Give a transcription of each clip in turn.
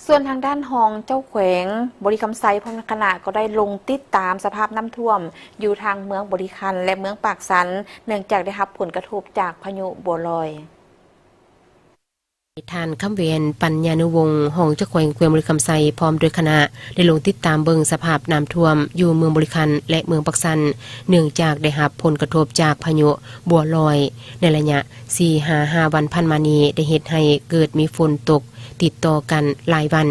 ส่วนทางด้านห้องเจ้าแขวงบริคำไซพร้อมคณะก็ได้ลงติดตามสภาพน้ำท่วมอยู่ทางเมืองบริคันและเมืองปากสันเนื่องจากได้รับผลกระทบจากพายุบัวลอยทานคำเวียนปัญญานุวงศ์ห้องเจ้าแขวงเมืองบริคำไซพร้อมโดยคณะได้ลงติดตามเบิ่งสภาพน้ำท่วมอยู่เมืองบริคันและเมืองปักสันเนื่องจากได้รับผลกระทบจากพายุบัวลอยในระยะ 4-5 วันผ่านมานี้ได้เฮ็ดให้เกิดมีฝนตกติดต่อกันหลายวัน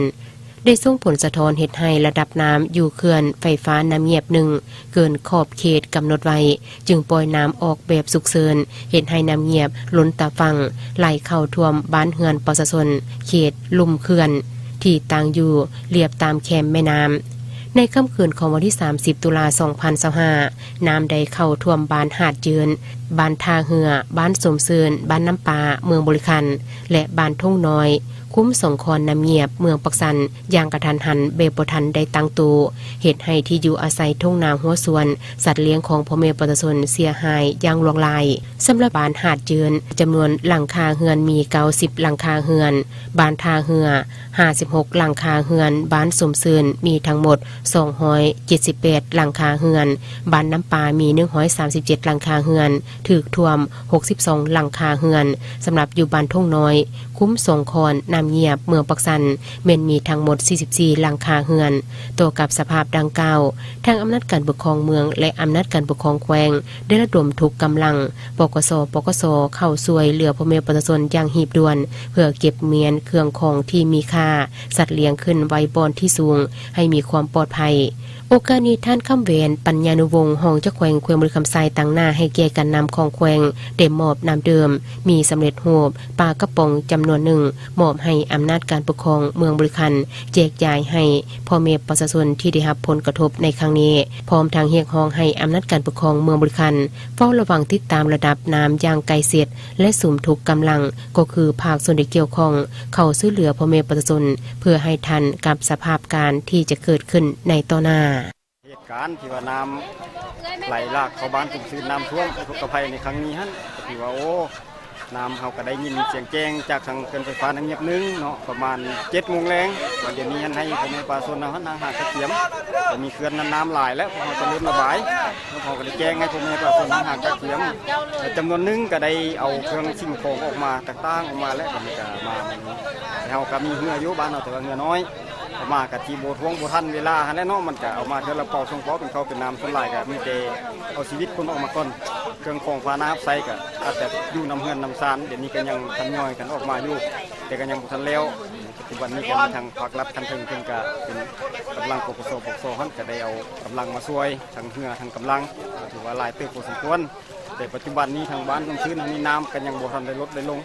ได้ส่งผลสะท้อนเฮ็ดให้ระดับน้ำอยู่เขื่อนไฟฟ้าน้ำเงียบหนึ่งเกินขอบเขตกำหนดไว้จึงปล่อยน้ำออกแบบสุกเสริญเฮ็ดให้น้ำเงียบล้นตาฝั่งไหลเข้าท่วมบ้านเฮือนประชาชนเขตลุ่มเขื่อนที่ตั้งอยู่เรียบตามแคมแม่น้ำในค่ำคืนของวันที่30 ตุลาคม 2025น้ำได้เข้าท่วมบ้านหาดยืนบ้านท่าเหือบ้านสมเสริญบ้านน้ำปลาเมืองบริคันและบ้านทุ่งน้อยคุ้มสงครน้ำเงียบเมืองปักสันอย่างกระทันหันเบบทันได้ตั้งตูเหตุให้ที่อยู่อาศัยทุ่งนาหัวสวนสัตว์เลี้ยงของพ่อแม่ประชาชนเสียหายอย่างหลวงลายสำหรับบ้านหาดยืนจำนวนหลังคาเฮือนมี90หลังคาเฮือนบ้านท่าเหือ56หลังคาเฮือนบ้านสมเสริญมีทั้งหมด278หลังคาเฮือนบ้านน้ำปลามี137หลังคาเฮือนถูกท่วม62หลังคาเฮือนสำหรับอยู่บ้านทุ่งน้อยคุ้มสงครน้ำเงียบเมืองปักสันเม่นมีทั้งหมด44หลังคาเฮือนตัวกับสภาพดังกล่าวทางอำนาจการปกครองเมืองและอำนาจการปกครองแขวงได้ระดมทุกกำลังปกสเข้าช่วยเหลือพ่อแม่ประชาชนอย่างหีบด่วนเพื่อเก็บเมียนเครื่องของที่มีค่าสัตว์เลี้ยงขึ้นไว้บนที่สูงให้มีความปลอดภัยโอกาสนี้ท่านคำเวนปัญญานุวงศ์ห้องเจ้าแขวงเมืองบริคำไซตั้งหน้าให้แก่กันนำของแขวงเต็มมอบน้ำเดิมมีสำเร็จรูปปลากระป๋องจำนวนหนึ่งมอบให้อำนาจการปกครองเมืองบริคันแจกจ่ายให้พ่อแม่ประชาชนที่ได้รับผลกระทบในครั้งนี้พร้อมทางเรียกร้องให้อำนาจการปกครองเมืองบริคันเฝ้าระวังติดตามระดับน้ำอย่างใกล้ชิดและสุมทุกกำลังก็คือภาคส่วนที่เกี่ยวข้องเข้าช่วยเหลือพ่อแม่ประชาชนเพื่อให้ทันกับสภาพการที่จะเกิดขึ้นในต่อหน้าเหตุการณ์ที่ว่าน้ำไหลหลากเข้าบ้านกลุ่มซื้อน้ำท่วมอุทกภัยในครั้งนี้ฮะที่ว่าโอ้น้ำเขาก็ได้ยินเสียงแจ้งจากทางเขื่อนไฟฟ้าน้ำเงียบนึงเนาะประมาณ7 โมงแรงวันเดี๋ยวนี้ให้พ่อแม่ประชาชนนะฮะหาดตะเกียมจะมีเขื่อนน้ำไหลแล้วพอเขาจะเริ่มระบายแล้วเขาก็ได้แจ้งให้พ่อแม่ประชาชนหาดตะเกียมจำนวนนึงก็ได้เอาเครื่องสิ่งของออกมาต่างๆออกมาแล้วก็มีการมาแล้วก็มีเหืออยู่บ้านเราแต่ว่าเหือน้อยมากับทีโบท้วงโบทันเวลาแล้วเนาะมันจะเอามาเท่าละเป่าช่องเพาะเป็นเขาเป็นน้ำส่วนหลายกับมีเตเอาชีวิตคนออกมาก่อนเครื่องของฟ้าน้ำใส่กับอาจจะอยู่น้ำเฮือนน้ำซานเดี๋ยวนี้ก็ยังทันย่อยกันออกมาอยู่แต่ก็ยังทันแล้วปัจจุบันนี้ก็มีทางภาครัฐทันถึงเพิ่งก็เป็นกำลังปกสฮันก็ได้เอากำลังมาช่วยทางเหือทางกำลังถือว่าหลายเติบพอสมควรแต่ปัจจุบันนี้ทางบ้านตรงชื้นทางนี้น้ำกันยังโบทันได้ลดได้ลง